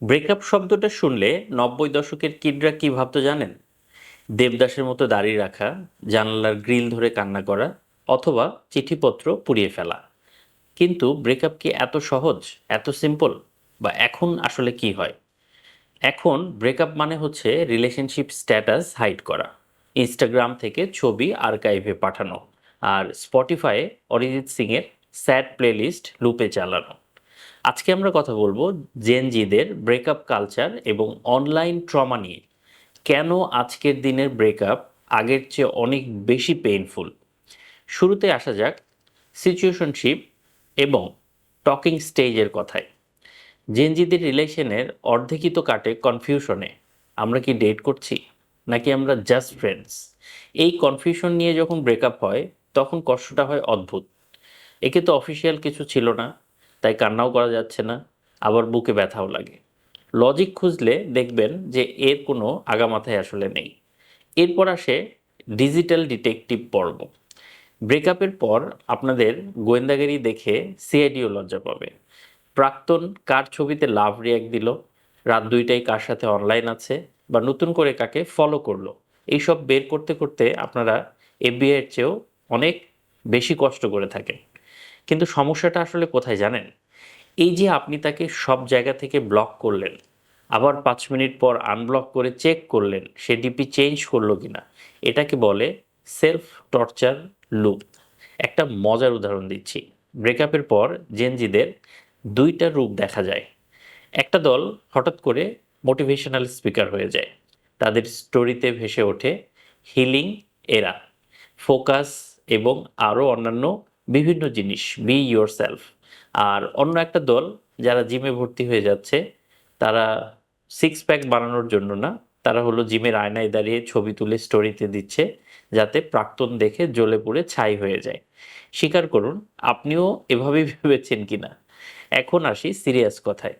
Breakup শব্দটা শুনলে ৯০ দশকের কিডরা কি ভাবতো জানেন? দেবদাসের মতো দাড়ি রাখা, জানালার গ্রিল ধরে কান্না করা, অথবা চিঠিপত্র পুড়িয়ে ফেলা। কিন্তু ব্রেকআপ কি এত সহজ, এত সিম্পল? বা এখন আসলে কি হয়? এখন ব্রেকআপ মানে হচ্ছে রিলেশনশিপ স্ট্যাটাস হাইড করা, ইনস্টাগ্রাম থেকে ছবি আর্কাইভে পাঠানো, আর স্পটিফাইয়ে অরিজিৎ সিংয়ের স্যাড প্লেলিস্ট লুপে চালানো। আজকে আমরা কথা বলবো জেনজিদের ব্রেকআপ কালচার এবং অনলাইন ট্রমা নিয়ে। কেন আজকের দিনের ব্রেকআপ আগের চেয়ে অনেক বেশি পেইনফুল। শুরুতে আসা যাক সিচুয়েশনশিপ এবং টকিং স্টেজের কথায়। জেনজিদের রিলেশনের অর্ধেকই তো কাটে কনফিউশনে। আমরা কি ডেট করছি, নাকি আমরা জাস্ট ফ্রেন্ডস? এই কনফিউশন নিয়ে যখন ব্রেকআপ হয়, তখন কষ্টটা হয় অদ্ভুত। একে তো অফিসিয়াল কিছু ছিল না, তাই কান্নাও করা যাচ্ছে না, আবার বুকে ব্যথাও লাগে। লজিক খুঁজলে দেখবেন যে এর কোনো আগামাথায় আসলে নেই। এরপর আসে ডিজিটাল ডিটেকটিভ পর্ব। ব্রেকআপের পর আপনাদের গোয়েন্দাগিরি দেখে সিআইডিও লজ্জা পাবে। প্রাক্তন কার ছবিতে লাভ রিয়াক্ট দিল, রাত ২টায় কার সাথে অনলাইন আছে, বা নতুন করে কাকে ফলো করলো, এইসব বের করতে করতে আপনারা এফবিআইয়ের চেয়েও অনেক বেশি কষ্ট করে থাকেন। কিন্তু সমস্যাটা আসলে কোথায় জানেন? এই যে আপনি তাকে সব জায়গা থেকে ব্লক করলেন, আবার ৫ মিনিট পর আনব্লক করে চেক করলেন সে ডিপি চেঞ্জ করলো কিনা, এটাকে বলে সেলফ টর্চার লুপ। একটা মজার উদাহরণ দিচ্ছি। ব্রেকআপের পর জেনজিদের দুইটা রূপ দেখা যায়। একটা দল হঠাৎ করে মোটিভেশনাল স্পিকার হয়ে যায়। তাদের স্টোরিতে ভেসে ওঠে হিলিং এরা, ফোকাস এবং আরও অন্যান্য বিভিন্ন জিনিস, বি ইয়োর সেলফ। আর অন্য একটা দল যারা জিমে ভর্তি হয়ে যাচ্ছে, তারা সিক্স প্যাক বানানোর জন্য না, তারা হলো জিমের আয়নায় দাঁড়িয়ে ছবি তুলে স্টোরিতে দিচ্ছে, যাতে প্রাক্তন দেখে জ্বলে পুড়ে ছাই হয়ে যায়। স্বীকার করুন, আপনিও এভাবেই ভেবেছেন কিনা। এখন আসি সিরিয়াস কথায়।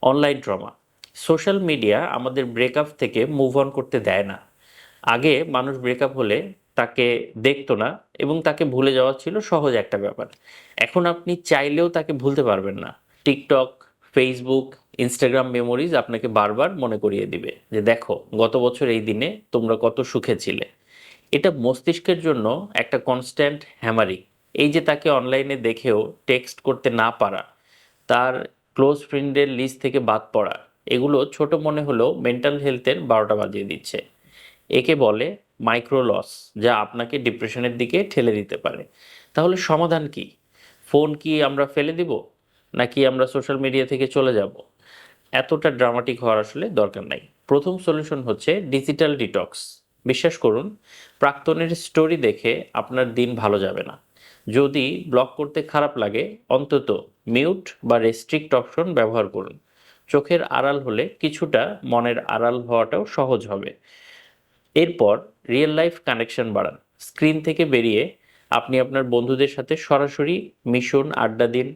Online trauma. সোশ্যাল মিডিয়া আমাদের ব্রেকআপ থেকে মুভ অন করতে দেয় না। আগে মানুষ ব্রেকআপ হলে তাকে দেখতো না, এবং তাকে ভুলে যাওয়া ছিল সহজ একটা ব্যাপার। এখন আপনি চাইলেও তাকে ভুলতে পারবেন না। টিকটক, ফেসবুক, ইনস্টাগ্রাম মেমোরিজ আপনাকে বারবার মনে করিয়ে দিবে যে দেখো গত বছর এই দিনে তোমরা কত সুখে ছিলে। এটা মস্তিষ্কের জন্য একটা কনস্ট্যান্ট হ্যামারিং। এই যে তাকে অনলাইনে দেখেও টেক্সট করতে না পারা, তার ক্লোজ ফ্রেন্ডের লিস্ট থেকে বাদ পড়া, এগুলো ছোট মনে হলেও মেন্টাল হেলথের ১২টা বাজিয়ে দিচ্ছে। একে বলে মাইক্রো লস, যা আপনাকে ডিপ্রেশনের দিকে ঠেলে দিতে পারে। তাহলে সমাধান কি? ফোন কি আমরা ফেলে দিব, নাকি আমরা সোশ্যাল মিডিয়া থেকে চলে যাব? এতটা ড্রামাটিক হওয়ার আসলে দরকার নাই। প্রথম সলিউশন হচ্ছে ডিজিটাল ডিটক্স। বিশ্বাস করুন, প্রাক্তনের স্টোরি দেখে আপনার দিন ভালো যাবে না। যদি ব্লক করতে খারাপ লাগে, অন্তত মিউট বা রেস্ট্রিক্ট অপশন ব্যবহার করুন। চোখের আড়াল হলে কিছুটা মনের আড়াল হওয়াটাও সহজ হবে। এরপর রিয়েল লাইফ কানেকশন বাড়ান। স্ক্রিন থেকে বেরিয়ে আপনি আপনার বন্ধুদের সাথে সরাসরি মিশুন, আড্ডা দিন।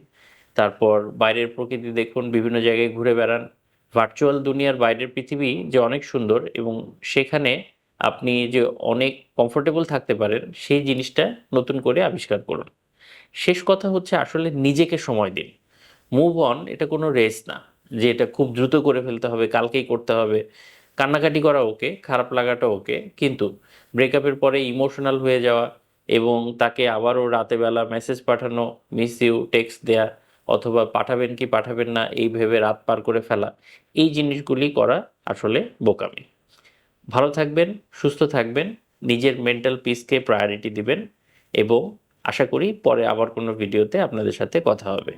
তারপর বাইরের প্রকৃতি দেখুন, বিভিন্ন জায়গায় ঘুরে বেড়ান। ভার্চুয়াল দুনিয়ার বাইরের পৃথিবী যে অনেক সুন্দর, এবং সেখানে আপনি যে অনেক কমফোর্টেবল থাকতে পারেন, সেই জিনিসটা নতুন করে আবিষ্কার করুন। শেষ কথা হচ্ছে আসলে নিজেকে সময় দিন। মুভ অন এটা কোনো রেস না, যে এটা খুব দ্রুত করে ফেলতে হবে, কালকেই করতে হবে। কান্নাকাটি করা ওকে, খারাপ লাগাটা ওকে, কিন্তু ব্রেকআপের পরে ইমোশনাল হয়ে যাওয়া এবং তাকে আবারও রাতে বেলা মেসেজ পাঠানো, মিস ইউ টেক্সট দেয়া, অথবা পাঠাবেন কি পাঠাবেন না এই ভেবে রাত পার করে ফেলা, এই জিনিসগুলি করা আসলে বোকামি। ভালো থাকবেন, সুস্থ থাকবেন, নিজের মেন্টাল পিসকে প্রায়োরিটি দিবেন, এবং আশা করি পরে আবার কোনো ভিডিওতে আপনাদের সাথে কথা হবে।